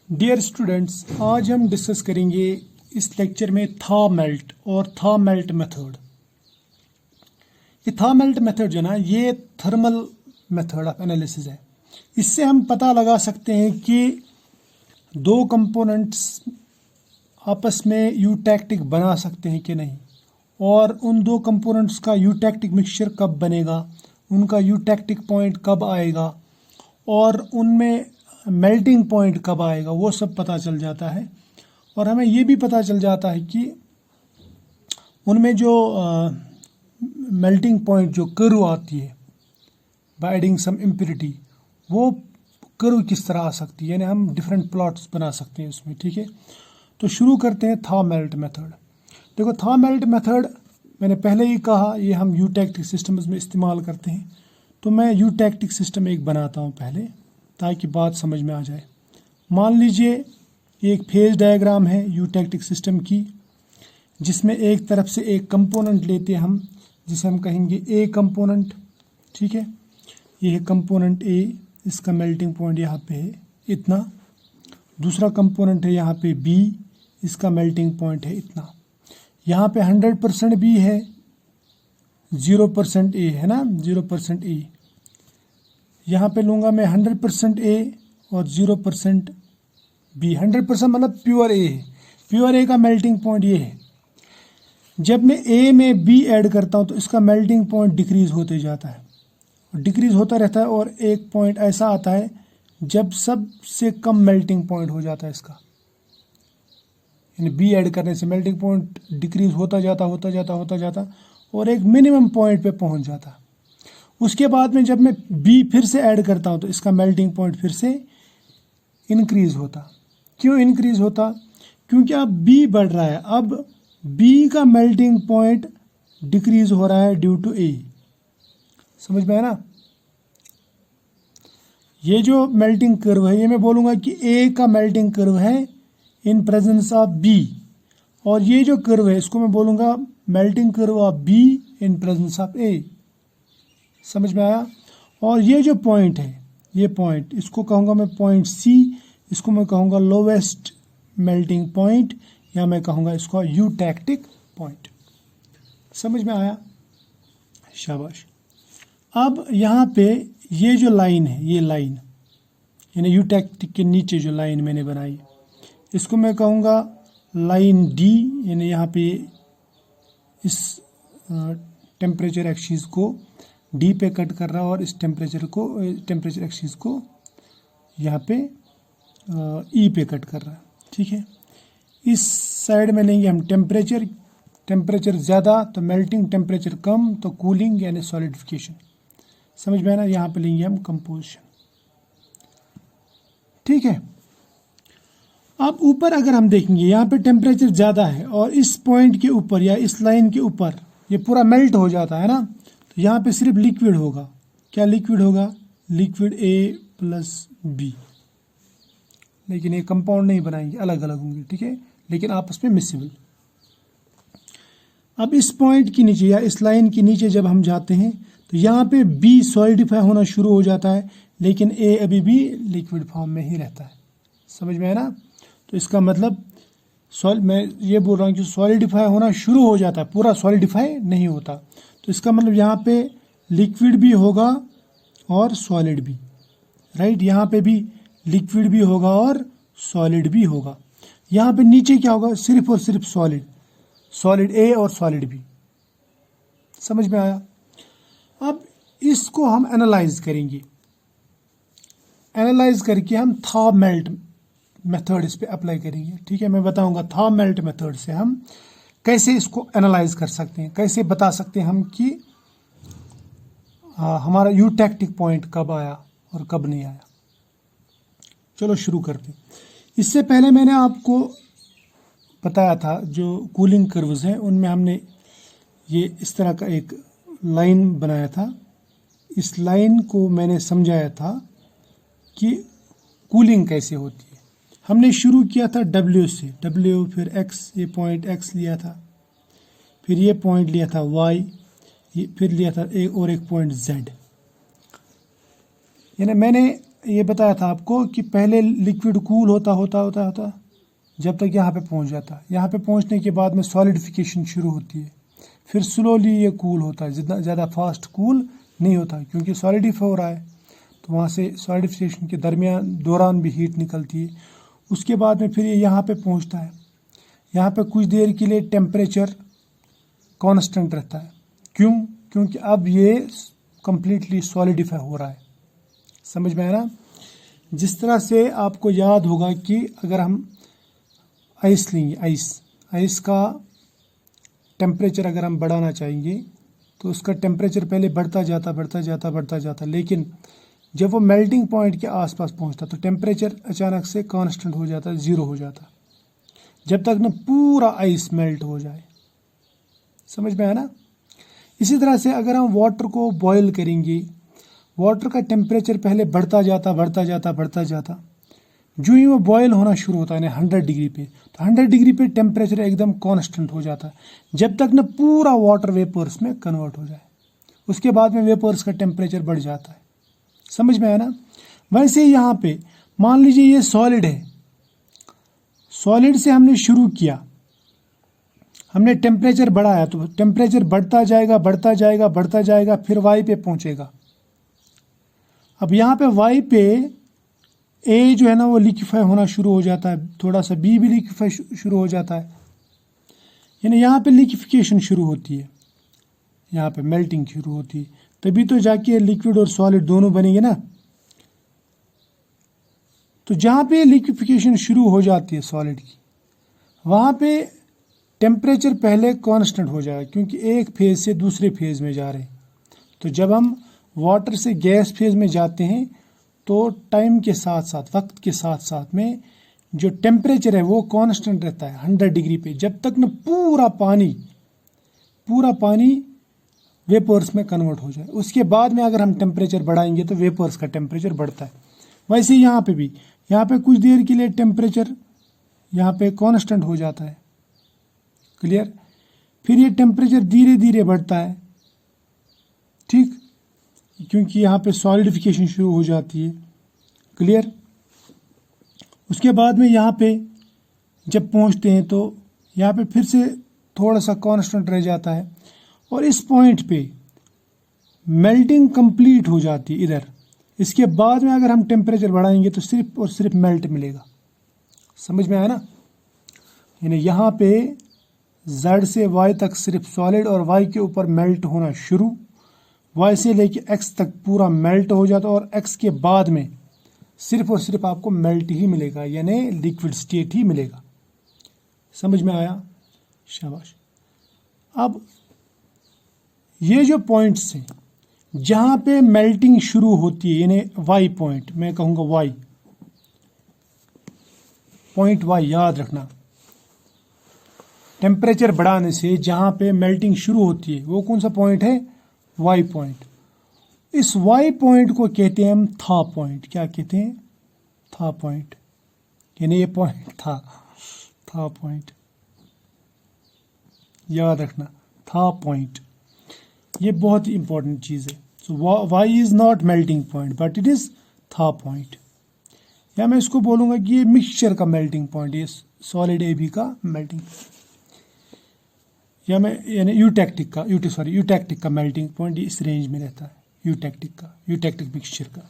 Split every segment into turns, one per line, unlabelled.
Dear students, आज हम discuss करेंगे इस लेक्चर में था मेल्ट और था मेल्ट मेथड। ये था मेल्ट मेथड जो ना, ये थर्मल मेथड ऑफ एनालिसिस है। इससे हम पता लगा सकते हैं कि दो कंपोनेंट्स आपस में यूटैक्टिक बना सकते हैं कि नहीं, और उन दो कंपोनेंट्स का यूटैक्टिक मिक्सचर कब बनेगा, उनका यूटैक्टिक पॉइंट कब आएगा और उनमें मेल्टिंग पॉइंट कब आएगा, वो सब पता चल जाता है। और हमें ये भी पता चल जाता है कि उनमें जो मेल्टिंग पॉइंट जो कर्व आती है बाय एडिंग सम इम्प्योरिटी, वो कर्व किस तरह आ सकती है, यानी हम डिफरेंट प्लॉट्स बना सकते हैं उसमें। ठीक है, तो शुरू करते हैं था मेल्ट मेथड। देखो, था मेल्ट मेथड मैंने पहले ही कहा, ये हम यूटैक्टिक सिस्टम्स में इस्तेमाल करते हैं। तो मैं यूटैक्टिक सिस्टम एक बनाता हूँ पहले, ताकि बात समझ में आ जाए। मान लीजिए एक फेज डायग्राम है यूटैक्टिक सिस्टम की, जिसमें एक तरफ से एक कंपोनेंट लेते हैं हम, जिसे हम कहेंगे ए कंपोनेंट। ठीक है, ये है कंपोनेंट ए, इसका मेल्टिंग पॉइंट यहाँ पे है इतना। दूसरा कंपोनेंट है यहाँ पे बी, इसका मेल्टिंग पॉइंट है इतना। यहाँ पे 100% बी है, 0% ए है ना, 0% ए। यहाँ पे लूँगा मैं 100% ए और 0% बी। 100% मतलब प्योर ए है। प्योर ए का मेल्टिंग पॉइंट ये है। जब मैं ए में बी ऐड करता हूँ तो इसका मेल्टिंग पॉइंट डिक्रीज होते जाता है, डिक्रीज होता रहता है, और एक पॉइंट ऐसा आता है जब सबसे कम मेल्टिंग पॉइंट हो जाता है इसका, यानी बी ऐड करने से मेल्टिंग पॉइंट डिक्रीज होता जाता और एक मिनिमम पॉइंट पे पहुंच जाता। उसके बाद में जब मैं बी फिर से ऐड करता हूं तो इसका मेल्टिंग पॉइंट फिर से इंक्रीज होता। क्यों इंक्रीज होता? क्योंकि अब बी बढ़ रहा है, अब बी का मेल्टिंग पॉइंट डिक्रीज हो रहा है ड्यू टू ए। समझ में आया ना? ये जो मेल्टिंग कर्व है, ये मैं बोलूँगा कि ए का मेल्टिंग कर्व है इन प्रेजेंस ऑफ बी, और ये जो कर्व है इसको मैं बोलूँगा melting curve of B in presence of A. समझ में आया? और ये जो पॉइंट है, ये पॉइंट, इसको कहूँगा मैं पॉइंट सी, इसको मैं कहूँगा लोवेस्ट मेल्टिंग पॉइंट, या मैं कहूँगा इसको यूटैक्टिक पॉइंट। समझ में आया? शाबाश। अब यहाँ पे ये जो लाइन है, ये लाइन यानी यूटैक्टिक के नीचे जो लाइन मैंने बनाई, इसको मैं कहूँगा लाइन डी, यानी यहाँ पे इस टेम्परेचर एक्सिस को डी पे कट कर रहा है, और इस टेम्परेचर एक्सिस को यहाँ पे ई पे कट कर रहा है। ठीक है, इस साइड में लेंगे हम टेम्परेचर ज़्यादा तो मेल्टिंग, टेम्परेचर कम तो कूलिंग यानी सॉलिडिफिकेशन। समझ में आया ना? यहाँ पे लेंगे हम कंपोजिशन। ठीक है, अब ऊपर अगर हम देखेंगे, यहाँ पे टेम्परेचर ज़्यादा है और इस पॉइंट के ऊपर या इस लाइन के ऊपर ये पूरा मेल्ट हो जाता है ना, तो यहाँ पे सिर्फ लिक्विड होगा। क्या लिक्विड होगा? Liquid A plus B. लेकिन ये कंपाउंड नहीं बनाएंगे, अलग अलग होंगे। ठीक है, लेकिन आपस में मिसिबल। अब इस पॉइंट के नीचे या इस लाइन के नीचे जब हम जाते हैं तो यहाँ पे बी सॉलिडिफाई होना शुरू हो जाता है, लेकिन ए अभी भी लिक्विड फॉर्म में ही रहता है। समझ में है ना? तो इसका मतलब मैं ये बोल रहा हूँ कि सॉलिडिफाई होना शुरू हो जाता है, पूरा सॉलिडिफाई नहीं होता। तो इसका मतलब यहाँ पे लिक्विड भी होगा और सॉलिड भी। राइट, यहाँ पे भी लिक्विड भी होगा और सॉलिड भी होगा। यहाँ पे नीचे क्या होगा? सिर्फ और सिर्फ सॉलिड ए और सॉलिड बी। समझ में आया? अब इसको हम एनालाइज करेंगे। एनालाइज करके हम था मेल्ट मेथड इस पे अप्लाई करेंगे। ठीक है, मैं बताऊंगा था मेल्ट मेथड से हम कैसे इसको एनालाइज कर सकते हैं, कैसे बता सकते हैं हम कि हमारा यूटैक्टिक पॉइंट कब आया और कब नहीं आया। चलो शुरू करते हैं। इससे पहले मैंने आपको बताया था जो कूलिंग कर्व्स हैं, उनमें हमने ये इस तरह का एक लाइन बनाया था। इस लाइन को मैंने समझाया था कि कूलिंग कैसे होती है। हमने शुरू किया था W से, W फिर X, ये पॉइंट X लिया था, फिर ये पॉइंट लिया था Y, ये फिर लिया था एक पॉइंट Z। यानी मैंने ये बताया था आपको कि पहले लिक्विड कूल होता जब तक यहाँ पे पहुँच जाता है। यहाँ पे पहुँचने के बाद में सॉलिडिफिकेशन शुरू होती है, फिर स्लोली ये कूल होता है, जितना ज़्यादा फास्ट कूल नहीं होता क्योंकि सॉलिडिफाई हो रहा है, तो वहाँ से सॉलिडिफिकेशन के दौरान भी हीट निकलती है। उसके बाद में फिर ये यहाँ पे पहुँचता है। यहाँ पे कुछ देर के लिए टेम्परेचर कांस्टेंट रहता है। क्यों? क्योंकि अब ये कंप्लीटली सॉलिडिफाई हो रहा है। समझ में आया ना? जिस तरह से आपको याद होगा कि अगर हम आइस लेंगे, आइस का टेम्परेचर अगर हम बढ़ाना चाहेंगे तो उसका टेम्परेचर पहले बढ़ता जाता, लेकिन जब वो मेल्टिंग पॉइंट के आसपास पहुंचता तो टेम्परेचर अचानक से कांस्टेंट हो जाता, ज़ीरो हो जाता, जब तक न पूरा आइस मेल्ट हो जाए। समझ में आया ना? इसी तरह से अगर हम वाटर को बॉयल करेंगे, वाटर का टेम्परेचर पहले बढ़ता जाता, जो ही वो बॉयल होना शुरू होता है ना 100 डिग्री पे, तो 100 डिग्री पे टेम्परेचर एकदम कांस्टेंट हो जाता है, जब तक न पूरा वाटर वेपर्स में कन्वर्ट हो जाए। उसके बाद में वेपर्स का टेम्परेचर बढ़ जाता है। समझ में आया ना? वैसे ही यहाँ पे मान लीजिए ये सॉलिड है, सॉलिड से हमने शुरू किया, हमने टेम्परेचर बढ़ाया, तो टेम्परेचर बढ़ता जाएगा, फिर वाई पे पहुंचेगा। अब यहाँ पे वाई पे ए जो है ना वो लिक्विफाई होना शुरू हो जाता है, थोड़ा सा बी भी लिक्विफाई शुरू हो जाता है, यानी यहाँ पे लिक्विफिकेशन शुरू होती है, यहाँ पे मेल्टिंग शुरू होती है, तभी तो जाके लिक्विड और सॉलिड दोनों बनेंगे ना। तो जहाँ पे लिक्विफिकेशन शुरू हो जाती है सॉलिड की, वहाँ पे टेम्परेचर पहले कांस्टेंट हो जाएगा क्योंकि एक फेज से दूसरे फेज में जा रहे हैं। तो जब हम वाटर से गैस फेज में जाते हैं तो टाइम के साथ साथ, वक्त के साथ साथ में जो टेम्परेचर है वो कांस्टेंट रहता है 100 डिग्री पे, जब तक न पूरा पानी वेपर्स में कन्वर्ट हो जाए। उसके बाद में अगर हम टेम्परेचर बढ़ाएंगे तो वेपर्स का टेम्परेचर बढ़ता है। वैसे ही यहाँ पे भी, यहाँ पे कुछ देर के लिए टेम्परेचर यहाँ पे कांस्टेंट हो जाता है, क्लियर। फिर ये टेम्परेचर धीरे धीरे बढ़ता है, ठीक, क्योंकि यहाँ पे सॉलिडिफिकेशन शुरू हो जाती है, क्लियर। उसके बाद में यहाँ पे जब पहुँचते हैं तो यहाँ पे फिर से थोड़ा सा कांस्टेंट रह जाता है और इस पॉइंट पे मेल्टिंग कंप्लीट हो जाती है इधर। इसके बाद में अगर हम टेम्परेचर बढ़ाएंगे तो सिर्फ और सिर्फ मेल्ट मिलेगा। समझ में आया ना? यानी यहाँ पे Z से Y तक सिर्फ सॉलिड और Y के ऊपर मेल्ट होना शुरू, Y से लेके X तक पूरा मेल्ट हो जाता और X के बाद में सिर्फ और सिर्फ आपको मेल्ट ही मिलेगा, यानी लिक्विड स्टेट ही मिलेगा। समझ में आया? शाबाश। अब ये जो पॉइंट्स हैं जहाँ पे मेल्टिंग शुरू होती है, यानी Y पॉइंट, मैं कहूँगा Y पॉइंट, Y याद रखना, टेम्परेचर बढ़ाने से जहाँ पे मेल्टिंग शुरू होती है वो कौन सा पॉइंट है? Y point. इस Y पॉइंट को कहते हैं हम था पॉइंट। क्या कहते हैं? था पॉइंट, यानी ये पॉइंट था पॉइंट, याद रखना, था पॉइंट। ये बहुत ही इंपॉर्टेंट चीज़ है। सो Y is not melting point but it is था पॉइंट, या मैं इसको बोलूँगा कि ये मिक्सचर का मेल्टिंग पॉइंट, ये सॉलिड AB का मेल्टिंग, या मैं यानी यूटैक्टिक का मेल्टिंग पॉइंट इस रेंज में रहता है, यूटैक्टिक मिक्सचर का।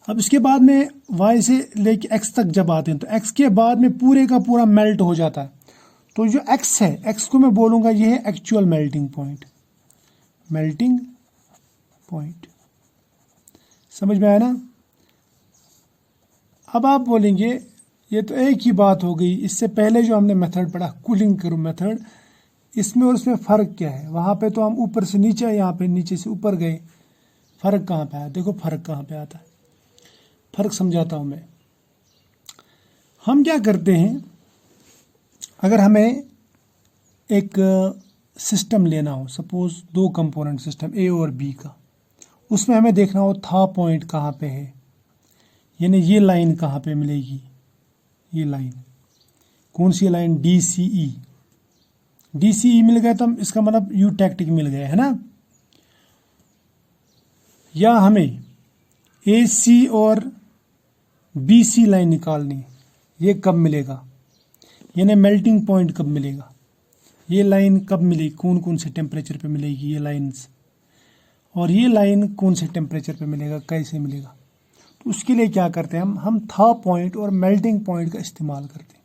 अब इसके बाद में Y से लेके X तक जब आते हैं तो X के बाद में पूरे का पूरा मेल्ट हो जाता है। तो जो X है, X को मैं बोलूँगा ये है एक्चुअल मेल्टिंग पॉइंट। समझ में आया ना? अब आप बोलेंगे ये तो एक ही बात हो गई, इससे पहले जो हमने मेथड पढ़ा कूलिंग करो मेथड, इसमें और उसमें फ़र्क क्या है? वहाँ पे तो हम ऊपर से नीचे, यहाँ पे नीचे से ऊपर गए, फ़र्क कहाँ पे आया? देखो फ़र्क कहाँ पे आता है, फ़र्क समझाता हूँ मैं। हम क्या करते हैं, अगर हमें एक सिस्टम लेना हो, सपोज 2 कंपोनेंट सिस्टम A और B का, उसमें हमें देखना हो था पॉइंट कहाँ पे है, यानी ये लाइन कहाँ पे मिलेगी, ये लाइन कौन सी लाइन? DCE मिल गया तो इसका मतलब यूटैक्टिक मिल गया है ना। या हमें AC और BC लाइन निकालनी, ये कब मिलेगा, यानी मेल्टिंग पॉइंट कब मिलेगा, ये लाइन कब मिलेगी, कौन कौन से टेम्परेचर पे मिलेगी ये लाइंस, और ये लाइन कौन से टेम्परेचर पे मिलेगा, कैसे मिलेगा। तो उसके लिए क्या करते हैं हम था पॉइंट और मेल्टिंग पॉइंट का इस्तेमाल करते हैं।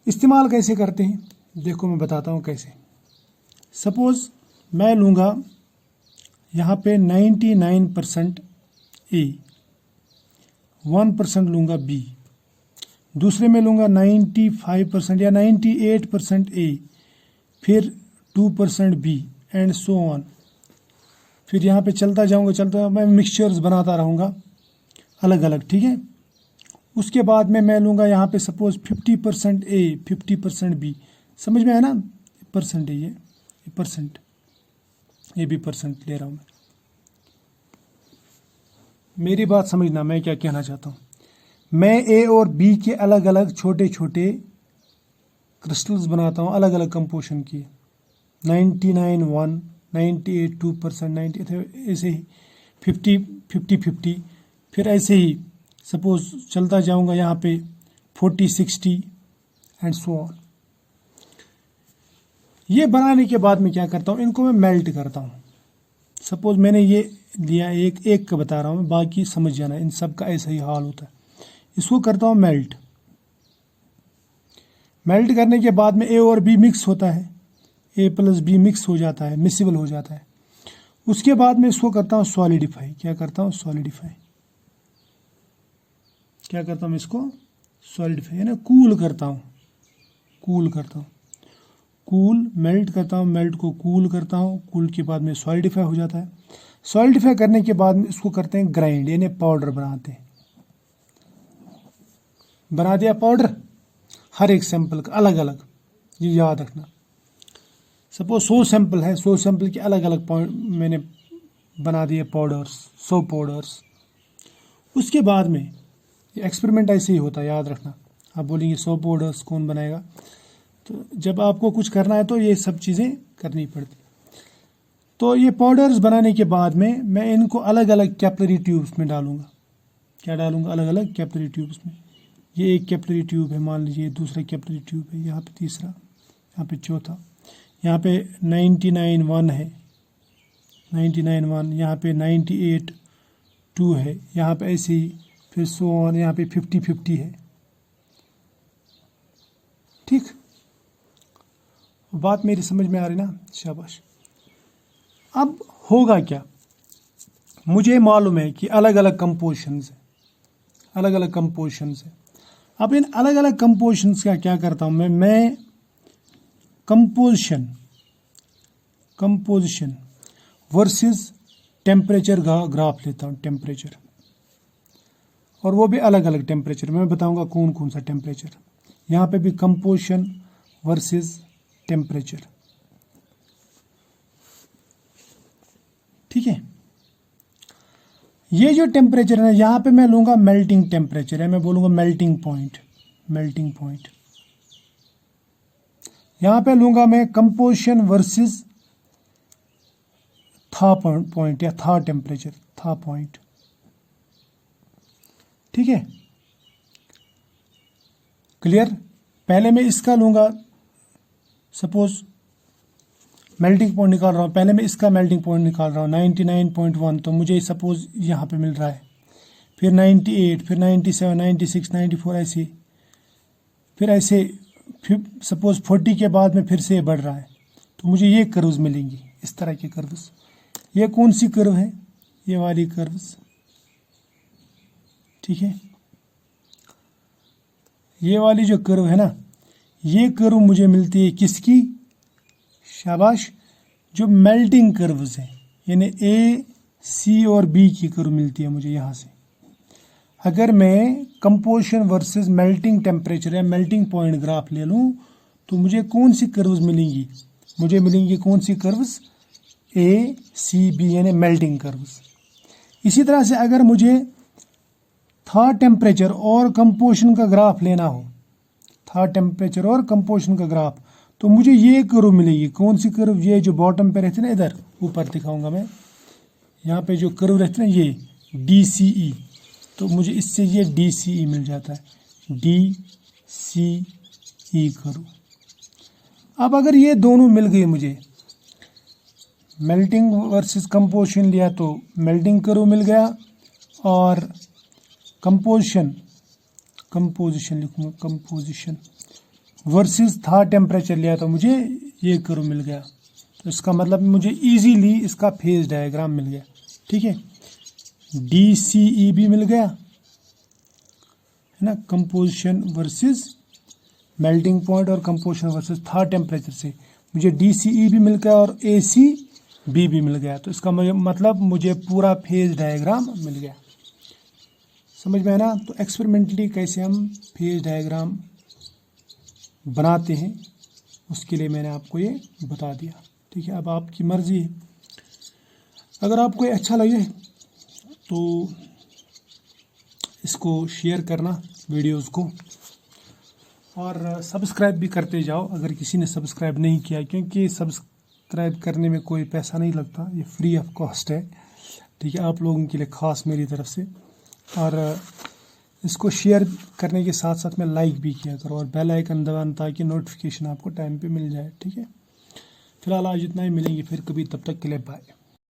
इस्तेमाल कैसे करते हैं, देखो मैं बताता हूँ कैसे। सपोज मैं लूँगा यहाँ पे 99% A, 1% लूँगा B, दूसरे में लूँगा 95% या 98% A, फिर 2% B एंड सो ऑन। फिर यहाँ पे चलता जाऊँगा, मैं मिक्सचर्स बनाता रहूँगा अलग अलग, ठीक है। उसके बाद में मैं लूँगा यहाँ पे सपोज 50% A, 50% B, समझ में है ना, परसेंट है ये परसेंट, ये भी परसेंट ले रहा हूँ मैं। मेरी बात समझना, मैं क्या कहना चाहता हूँ। मैं A और B के अलग अलग छोटे छोटे क्रिस्टल्स बनाता हूँ, अलग अलग कंपोजिशन की, 99 1, 98 2%, 90 ऐसे ही 50, फिर ऐसे ही सपोज चलता जाऊँगा यहाँ पे 40 60 एंड सो ऑन। ये बनाने के बाद मैं क्या करता हूँ, इनको मैं मेल्ट करता हूँ। सपोज मैंने ये लिया, एक का बता रहा हूँ मैं, बाकी समझ जाना, इन सब का ऐसा ही हाल होता है। इसको करता हूँ मेल्ट। मेल्ट करने के बाद में A और B मिक्स होता है, A + B मिक्स हो जाता है, मिक्सिबल हो जाता है। उसके बाद में इसको करता हूँ सॉलिडिफाई। क्या करता हूँ, सॉलिडिफाई। क्या करता हूँ, इसको सॉलिडिफाई यानी कूल करता हूँ, कूल मेल्ट करता हूँ, मेल्ट को कूल करता हूँ, कूल के बाद में सॉलिडिफाई हो जाता है। सॉलिडिफाई करने के बाद में इसको करते हैं ग्राइंड, यानी पाउडर बनाते हैं। बना दिया पाउडर, हर एक सैंपल का अलग अलग, ये याद रखना। सपोज 100 सैंपल है, 100 सैंपल के अलग अलग पॉइंट मैंने बना दिए पाउडर्स, 100 पाउडर्स। उसके बाद में ये एक्सपेरिमेंट ऐसे ही होता है, याद रखना। आप बोलेंगे 100 पाउडर्स कौन बनाएगा, तो जब आपको कुछ करना है तो ये सब चीज़ें करनी पड़ती। तो ये पाउडर्स बनाने के बाद में मैं इनको अलग अलग कैपिलरी ट्यूब्स में डालूंगा। क्या डालूंगा, अलग अलग कैपिलरी ट्यूब्स में। ये एक कैपिलरी ट्यूब है, मान लीजिए दूसरा कैपिलरी ट्यूब है, यहाँ पे तीसरा, यहाँ पे चौथा, यहाँ पे 99 1 है, 99 1, यहाँ पे 98 2 है, यहाँ पे ऐसे ही, फिर सो ऑन, यहाँ पे 50 50 है। ठीक, बात मेरी समझ में आ रही ना, शाबाश। अब होगा क्या, मुझे मालूम है कि अलग अलग कंपोजिशंस है, अलग अलग कंपोजिशंस है। अब इन अलग अलग कंपोजिशंस का क्या करता हूं मैं कंपोजिशन वर्सेस टेम्परेचर ग्राफ लेता हूं, टेम्परेचर, और वो भी अलग अलग टेम्परेचर। मैं बताऊंगा कौन कौन सा टेम्परेचर। यहाँ पे भी कंपोजिशन वर्सेस टेम्परेचर, ठीक है। ये जो टेम्परेचर है, यहाँ पे मैं लूंगा मेल्टिंग टेम्परेचर है, मैं बोलूंगा मेल्टिंग पॉइंट, मेल्टिंग पॉइंट। यहाँ पे लूंगा मैं कंपोजिशन वर्सेस था पॉइंट या था टेम्परेचर, था पॉइंट, ठीक है। क्लियर। पहले मैं इसका लूंगा, सपोज मेल्टिंग पॉइंट निकाल रहा हूँ, पहले मैं इसका मेल्टिंग पॉइंट निकाल रहा हूँ 99.1, तो मुझे सपोज यहाँ पे मिल रहा है, फिर 98, फिर 97, 96, 94 ऐसे, फिर ऐसे, फिर सपोज 40 के बाद में फिर से बढ़ रहा है, तो मुझे ये कर्व्स मिलेंगी, इस तरह के कर्व्स। ये कौन सी कर्व है, ये वाली कर्व्स, ठीक है। ये वाली जो कर्व है ना, ये कर्व मुझे मिलती है किसकी, शाबाश, जो मेल्टिंग कर्व्स हैं, यानी A, C और B की कर्व मिलती है मुझे यहाँ से। अगर मैं कंपोजिशन वर्सेस मेल्टिंग टेम्परेचर या मेल्टिंग पॉइंट ग्राफ ले लूँ, तो मुझे कौन सी कर्व्स मिलेंगी, मुझे मिलेंगी कौन सी कर्व्स, A, C, B यानी मेल्टिंग कर्व्स। इसी तरह से अगर मुझे था टेम्परेचर और कंपोजिशन का ग्राफ लेना हो, था टेम्परेचर और कंपोजिशन का ग्राफ, तो मुझे ये कर्व मिलेगी, कौन सी कर्व, ये जो बॉटम पे रहती है ना, इधर ऊपर दिखाऊंगा मैं, यहाँ पे जो कर्व रहते हैं ये DCE, तो मुझे इससे ये DCE मिल जाता है, DCE कर्व। अब अगर ये दोनों मिल गए मुझे, मेल्टिंग वर्सेस कंपोजिशन लिया तो मेल्टिंग कर्व मिल गया, और कंपोजिशन लिखूंगा, कंपोजिशन वर्सेस था टेम्परेचर लिया तो मुझे ये कर्व मिल गया। तो इसका मतलब मुझे इजीली इसका फेज डायग्राम मिल गया। ठीक है, DCE भी मिल गया है ना, कंपोजिशन वर्सेस मेल्टिंग पॉइंट और कंपोजिशन वर्सेस था टेम्परेचर से मुझे DCE भी मिल गया और ACB भी मिल गया। तो इसका मतलब मुझे पूरा फेज डायग्राम मिल गया। समझ में है ना। तो एक्सपेरिमेंटली कैसे हम फेज डायग्राम बनाते हैं उसके लिए मैंने आपको ये बता दिया। ठीक है, अब आपकी मर्जी है। अगर आपको ये अच्छा लगे तो इसको शेयर करना वीडियोस को, और सब्सक्राइब भी करते जाओ अगर किसी ने सब्सक्राइब नहीं किया, क्योंकि सब्सक्राइब करने में कोई पैसा नहीं लगता, ये फ्री ऑफ कॉस्ट है। ठीक है, आप लोगों के लिए ख़ास मेरी तरफ से। और इसको शेयर करने के साथ साथ में लाइक भी किया करो और बेल आइकन दबाना ताकि नोटिफिकेशन आपको टाइम पे मिल जाए। ठीक है, फिलहाल आज इतना ही, मिलेंगे फिर कभी, तब तक के लिए बाय।